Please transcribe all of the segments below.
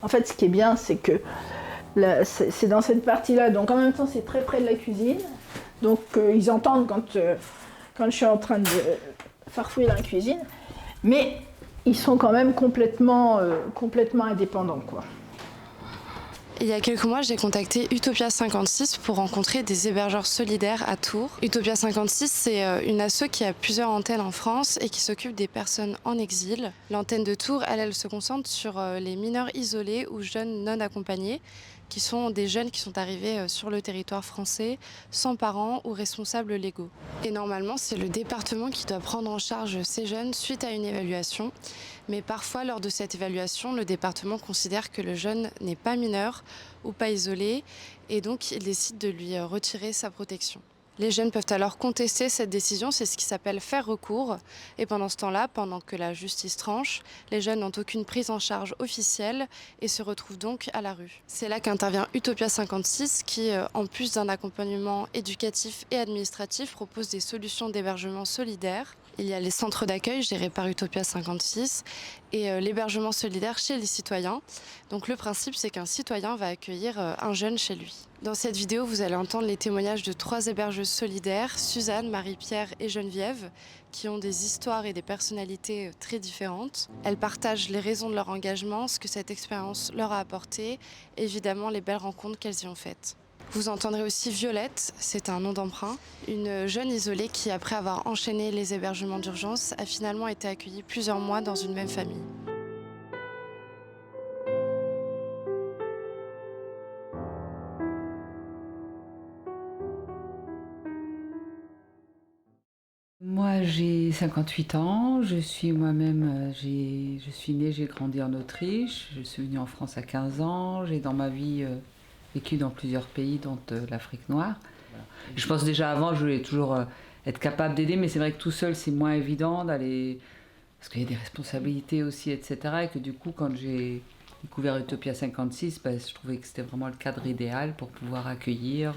En fait, ce qui est bien, c'est que c'est dans cette partie-là, donc en même temps, c'est très près de la cuisine. Donc ils entendent quand je suis en train de farfouiller dans la cuisine, mais ils sont quand même complètement indépendants, quoi. Il y a quelques mois, j'ai contacté Utopia 56 pour rencontrer des hébergeurs solidaires à Tours. Utopia 56, c'est une asso qui a plusieurs antennes en France et qui s'occupe des personnes en exil. L'antenne de Tours, elle se concentre sur les mineurs isolés ou jeunes non accompagnés, qui sont des jeunes qui sont arrivés sur le territoire français sans parents ou responsables légaux. Et normalement, c'est le département qui doit prendre en charge ces jeunes suite à une évaluation. Mais parfois, lors de cette évaluation, le département considère que le jeune n'est pas mineur ou pas isolé et donc il décide de lui retirer sa protection. Les jeunes peuvent alors contester cette décision, c'est ce qui s'appelle faire recours. Et pendant ce temps-là, pendant que la justice tranche, les jeunes n'ont aucune prise en charge officielle et se retrouvent donc à la rue. C'est là qu'intervient Utopia 56 qui, en plus d'un accompagnement éducatif et administratif, propose des solutions d'hébergement solidaire. Il y a les centres d'accueil gérés par Utopia 56 et l'hébergement solidaire chez les citoyens. Donc le principe, c'est qu'un citoyen va accueillir un jeune chez lui. Dans cette vidéo, vous allez entendre les témoignages de 3 hébergeuses solidaires, Suzanne, Marie-Pierre et Geneviève, qui ont des histoires et des personnalités très différentes. Elles partagent les raisons de leur engagement, ce que cette expérience leur a apporté, et évidemment les belles rencontres qu'elles y ont faites. Vous entendrez aussi Violette, c'est un nom d'emprunt, une jeune isolée qui, après avoir enchaîné les hébergements d'urgence, a finalement été accueillie plusieurs mois dans une même famille. Moi, j'ai 58 ans, je suis moi-même, je suis née, j'ai grandi en Autriche, je suis venue en France à 15 ans, j'ai dans ma vie vécu dans plusieurs pays, dont l'Afrique noire. Voilà. Je pense déjà avant, je voulais toujours être capable d'aider, mais c'est vrai que tout seul, c'est moins évident d'aller... Parce qu'il y a des responsabilités aussi, etc. Et que du coup, quand j'ai découvert Utopia 56, je trouvais que c'était vraiment le cadre idéal pour pouvoir accueillir...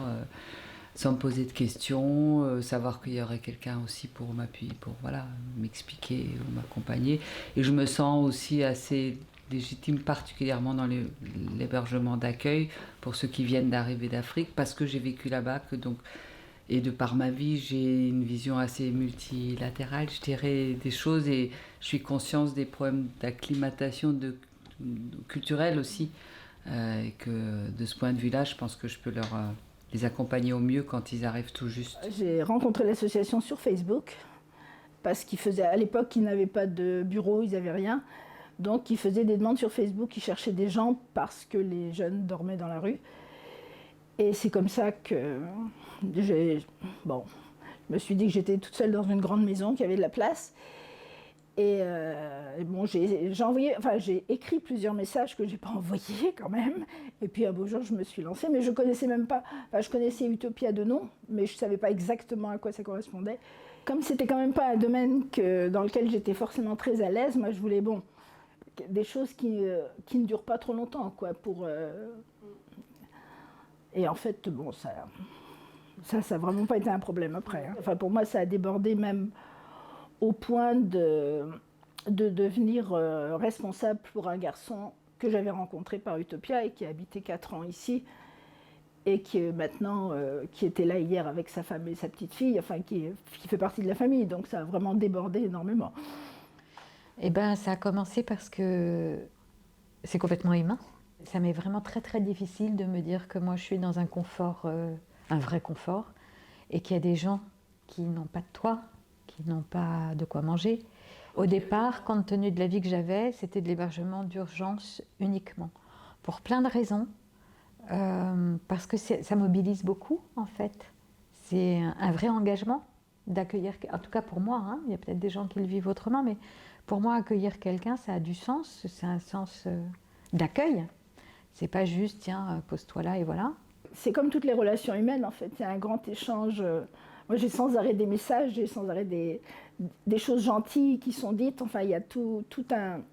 sans me poser de questions, savoir qu'il y aurait quelqu'un aussi pour m'appuyer, pour voilà, m'expliquer ou m'accompagner. Et je me sens aussi assez légitime, particulièrement dans l'hébergement d'accueil, pour ceux qui viennent d'arriver d'Afrique, parce que j'ai vécu là-bas, et de par ma vie, j'ai une vision assez multilatérale, je dirais, des choses, et je suis consciente des problèmes d'acclimatation culturelle aussi, et que de ce point de vue-là, je pense que je peux les accompagner au mieux quand ils arrivent tout juste. J'ai rencontré l'association sur Facebook, parce qu'ils faisaient, à l'époque, ils n'avaient pas de bureau, ils n'avaient rien. Donc ils faisaient des demandes sur Facebook, ils cherchaient des gens parce que les jeunes dormaient dans la rue. Et c'est comme ça que je me suis dit que j'étais toute seule dans une grande maison, qu'il y avait de la place. Et j'ai écrit plusieurs messages que j'ai pas envoyés quand même. Et puis un beau jour, je me suis lancée, mais je connaissais même pas. Je connaissais Utopia de nom, mais je savais pas exactement à quoi ça correspondait. Comme c'était quand même pas un domaine dans lequel j'étais forcément très à l'aise, moi je voulais des choses qui ne durent pas trop longtemps, quoi. Et en fait, ça a vraiment pas été un problème après. Hein. Enfin, pour moi, ça a débordé même au point de devenir responsable pour un garçon que j'avais rencontré par Utopia et qui a habité 4 ans ici et qui maintenant, qui était là hier avec sa femme et sa petite fille, enfin qui fait partie de la famille, donc ça a vraiment débordé énormément. Eh ben, ça a commencé parce que c'est complètement humain. Ça m'est vraiment très très difficile de me dire que moi je suis dans un confort, un vrai confort, et qu'il y a des gens qui n'ont pas de toit, qui n'ont pas de quoi manger. Au départ, compte tenu de la vie que j'avais, c'était de l'hébergement d'urgence uniquement, pour plein de raisons, parce que ça mobilise beaucoup en fait. C'est un vrai engagement d'accueillir, en tout cas pour moi, hein, il y a peut-être des gens qui le vivent autrement, mais pour moi accueillir quelqu'un, ça a du sens, c'est un sens d'accueil. C'est pas juste, tiens, pose-toi là et voilà. C'est comme toutes les relations humaines en fait, c'est un grand échange. Moi j'ai sans arrêt des messages, j'ai sans arrêt des choses gentilles qui sont dites, enfin il y a tout un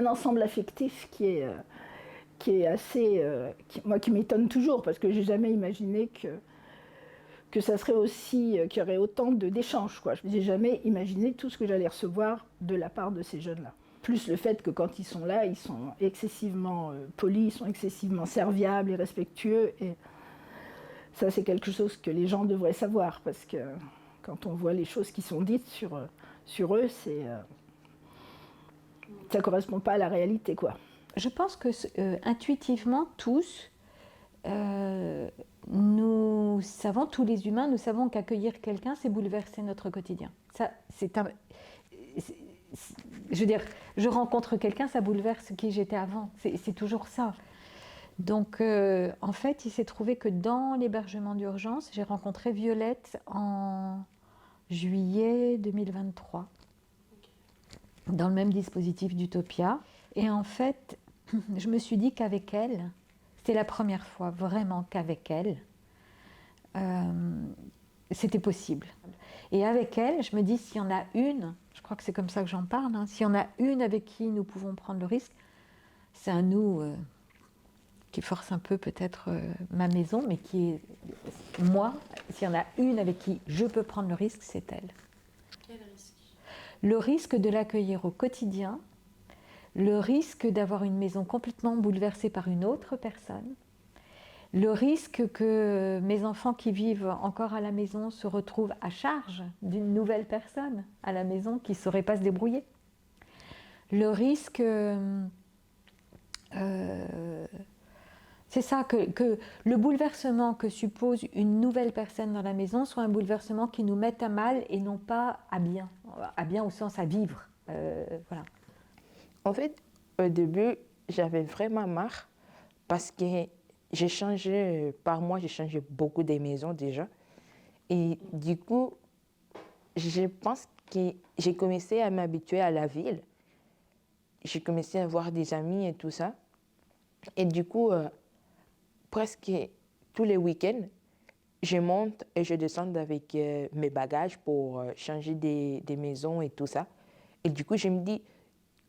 ensemble affectif qui est assez... qui m'étonne toujours, parce que j'ai jamais imaginé que ça serait aussi... qu'il y aurait autant d'échanges, quoi. Je n'ai jamais imaginé tout ce que j'allais recevoir de la part de ces jeunes-là. plus le fait que quand ils sont là, ils sont excessivement polis, ils sont excessivement serviables et respectueux. Et ça, c'est quelque chose que les gens devraient savoir, parce que quand on voit les choses qui sont dites sur eux, ça ne correspond pas à la réalité, quoi. Je pense que intuitivement, tous, nous savons, tous les humains, nous savons qu'accueillir quelqu'un, c'est bouleverser notre quotidien. Ça, je veux dire, je rencontre quelqu'un, ça bouleverse qui j'étais avant. C'est toujours ça. Donc, en fait, il s'est trouvé que dans l'hébergement d'urgence, j'ai rencontré Violette en juillet 2023, dans le même dispositif d'Utopia. Et en fait, je me suis dit qu'avec elle, c'était la première fois vraiment qu'avec elle, c'était possible. Et avec elle, je me dis, s'il y en a une, je crois que c'est comme ça que j'en parle, hein, s'il y en a une avec qui nous pouvons prendre le risque, c'est un nous qui force un peu peut-être ma maison, mais qui est moi, s'il y en a une avec qui je peux prendre le risque, c'est elle. Quel risque? Le risque de l'accueillir au quotidien, le risque d'avoir une maison complètement bouleversée par une autre personne, le risque que mes enfants qui vivent encore à la maison se retrouvent à charge d'une nouvelle personne à la maison qui ne saurait pas se débrouiller. Le risque, c'est ça, que le bouleversement que suppose une nouvelle personne dans la maison soit un bouleversement qui nous mette à mal et non pas à bien au sens à vivre. Voilà. En fait, au début, j'avais vraiment marre parce que j'ai changé, par mois, j'ai changé beaucoup de maisons déjà. Et du coup, je pense que j'ai commencé à m'habituer à la ville. J'ai commencé à voir des amis et tout ça. Et du coup, presque tous les week-ends, je monte et je descends avec mes bagages pour changer des maisons et tout ça. Et du coup, je me dis,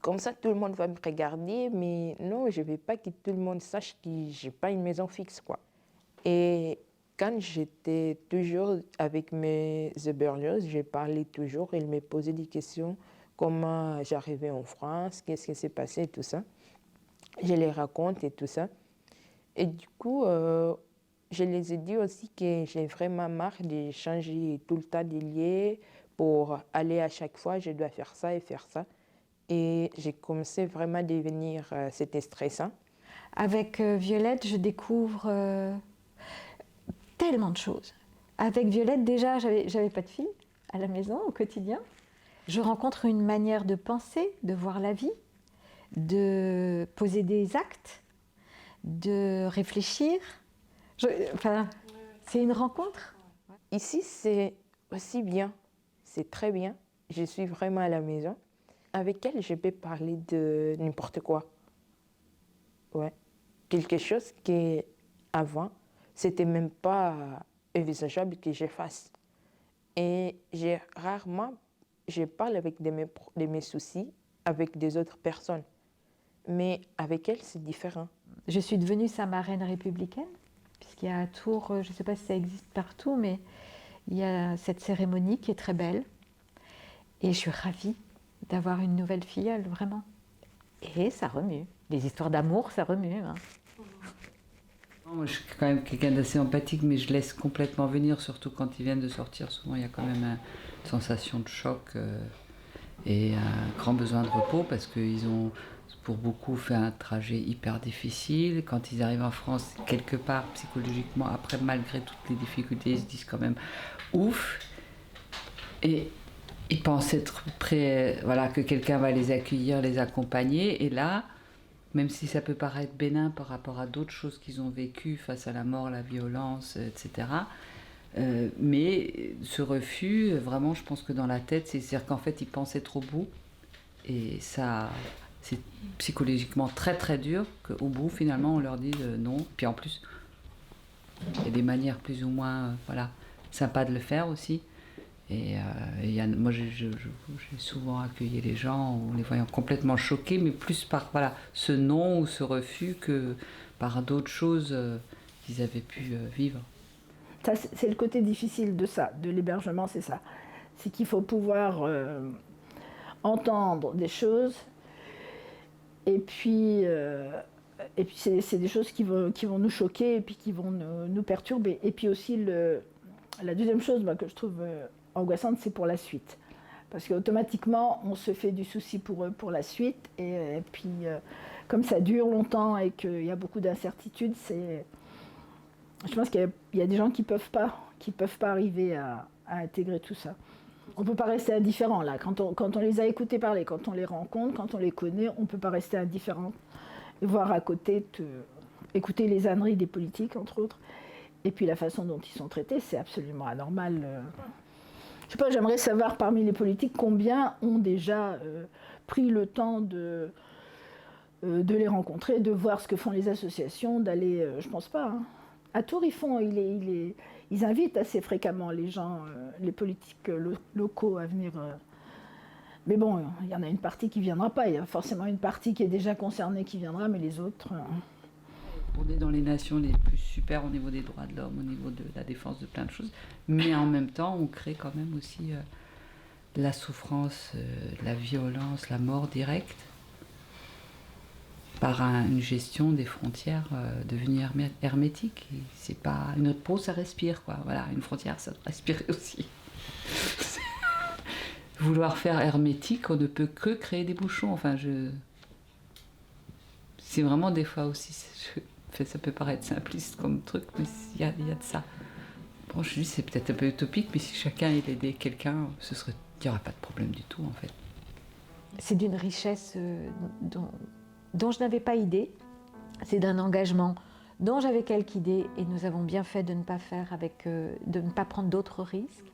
comme ça, tout le monde va me regarder, mais non, je ne veux pas que tout le monde sache que je n'ai pas une maison fixe, quoi. Et quand j'étais toujours avec mes hébergeuses, je parlais toujours, ils me posaient des questions, comment j'arrivais en France, qu'est-ce qui s'est passé et tout ça. Je les raconte et tout ça. Et du coup, je les ai dit aussi que j'ai vraiment marre de changer tout le temps de lieux pour aller à chaque fois, je dois faire ça et faire ça. Et j'ai commencé vraiment à devenir, c'était stressant. Avec Violette, je découvre tellement de choses. Avec Violette, déjà, j'avais pas de fille à la maison, au quotidien. Je rencontre une manière de penser, de voir la vie, de poser des actes, de réfléchir. C'est une rencontre. Ici, c'est aussi bien, c'est très bien. Je suis vraiment à la maison. Avec elle, je peux parler de n'importe quoi. Ouais. Quelque chose qu'avant, c'était même pas envisageable que je fasse. Et rarement, je parle avec de mes soucis avec des autres personnes. Mais avec elle, c'est différent. Je suis devenue sa marraine républicaine, puisqu'il y a à Tours, je ne sais pas si ça existe partout, mais il y a cette cérémonie qui est très belle. Et je suis ravie d'avoir une nouvelle filleule, vraiment. Et ça remue. Les histoires d'amour, ça remue. Hein. Moi, je suis quand même quelqu'un d'assez empathique, mais je laisse complètement venir, surtout quand ils viennent de sortir. Souvent, il y a quand même une sensation de choc et un grand besoin de repos, parce qu'ils ont, pour beaucoup, fait un trajet hyper difficile. Quand ils arrivent en France, quelque part, psychologiquement, après, malgré toutes les difficultés, ils se disent quand même ouf. Et ils pensent être prêts, voilà, que quelqu'un va les accueillir, les accompagner. Et là, même si ça peut paraître bénin par rapport à d'autres choses qu'ils ont vécues face à la mort, la violence, etc., mais ce refus, vraiment, je pense que dans la tête, c'est-à-dire qu'en fait, ils pensent être au bout. Et ça, c'est psychologiquement très très dur qu'au bout, finalement, on leur dise non. Puis en plus, il y a des manières plus ou moins sympas de le faire aussi. Et moi, j'ai souvent accueilli les gens en les voyant complètement choqués, mais plus par ce non ou ce refus que par d'autres choses qu'ils avaient pu vivre. Ça, c'est le côté difficile de l'hébergement, c'est ça. C'est qu'il faut pouvoir entendre des choses Et puis c'est des choses qui vont nous choquer et puis qui vont nous perturber. Et puis aussi, la deuxième chose que je trouve angoissante, c'est pour la suite. Parce qu'automatiquement, on se fait du souci pour eux, pour la suite. Et puis, comme ça dure longtemps et qu'il y a beaucoup d'incertitudes, je pense qu'il y a des gens qui peuvent pas arriver à intégrer tout ça. On ne peut pas rester indifférent là. Quand on les a écoutés parler, quand on les rencontre, quand on les connaît, on ne peut pas rester indifférent. Et voir à côté, écouter les âneries des politiques, entre autres. Et puis la façon dont ils sont traités, c'est absolument anormal. Je sais pas, j'aimerais savoir parmi les politiques combien ont déjà pris le temps de les rencontrer, de voir ce que font les associations, d'aller. Je pense pas. Hein. À Tours, ils invitent assez fréquemment les gens, les politiques locaux à venir. Mais bon, il y en a une partie qui ne viendra pas. Il y a forcément une partie qui est déjà concernée qui viendra, mais les autres. On est dans les nations les plus super au niveau des droits de l'homme, au niveau de la défense de plein de choses. Mais en même temps, on crée quand même aussi la souffrance, la violence, la mort directe par une gestion des frontières devenue hermétique. Et c'est pas notre peau, ça respire quoi. Voilà, une frontière, ça doit respirer aussi. Vouloir faire hermétique, on ne peut que créer des bouchons. Enfin, c'est vraiment des fois aussi. Ça peut paraître simpliste comme truc, mais il y a de ça. Bon, je dis c'est peut-être un peu utopique, mais si chacun il aidait quelqu'un, il n'y aurait pas de problème du tout en fait. C'est d'une richesse dont je n'avais pas idée. C'est d'un engagement dont j'avais quelques idées et nous avons bien fait de ne pas de ne pas prendre d'autres risques.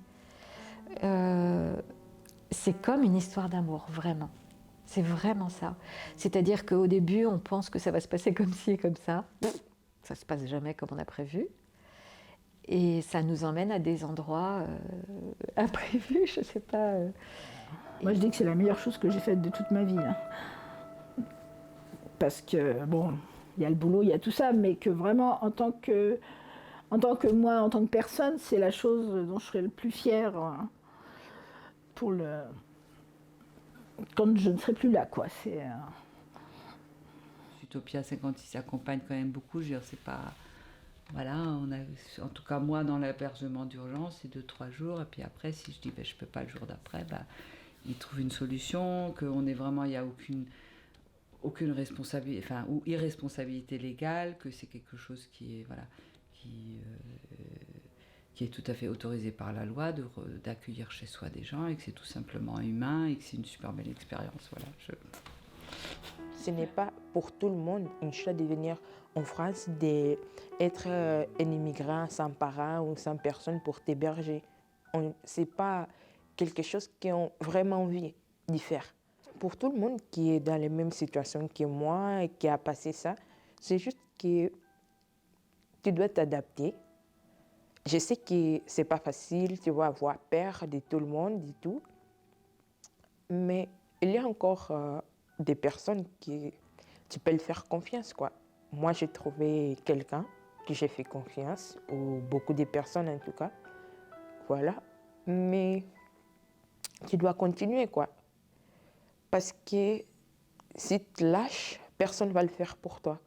C'est comme une histoire d'amour, vraiment. C'est vraiment ça. C'est-à-dire qu'au début, on pense que ça va se passer comme ci et comme ça. Ça ne se passe jamais comme on a prévu. Et ça nous emmène à des endroits imprévus, je ne sais pas. Moi, je dis que c'est la meilleure chose que j'ai faite de toute ma vie. Hein. Parce que, bon, il y a le boulot, il y a tout ça, mais que vraiment, en tant que moi, en tant que personne, c'est la chose dont je serais le plus fière quand je ne serai plus là, quoi. Utopia 56 accompagne quand même beaucoup. Je veux dire, c'est pas... Voilà, en tout cas moi dans l'hébergement d'urgence, c'est 2-3 jours. Et puis après, si je dis je peux pas le jour d'après, ils trouvent une solution, qu'il n'y a aucune responsabilité, enfin, ou irresponsabilité légale, que c'est quelque chose qui est, voilà, qui est tout à fait autorisé par la loi d'accueillir chez soi des gens et que c'est tout simplement humain et que c'est une super belle expérience. Voilà, Ce n'est pas pour tout le monde une chose de venir en France, d'être un immigrant sans parents ou sans personne pour t'héberger. Ce n'est pas quelque chose qu'ils ont vraiment envie d'y faire. Pour tout le monde qui est dans les mêmes situations que moi et qui a passé ça, c'est juste que tu dois t'adapter. Je sais que ce n'est pas facile, tu vas avoir peur de tout le monde et tout, mais il y a encore des personnes qui tu peux le faire confiance, quoi. Moi, j'ai trouvé quelqu'un que j'ai fait confiance, ou beaucoup de personnes en tout cas. Voilà. Mais tu dois continuer, quoi. Parce que si tu lâches, personne ne va le faire pour toi.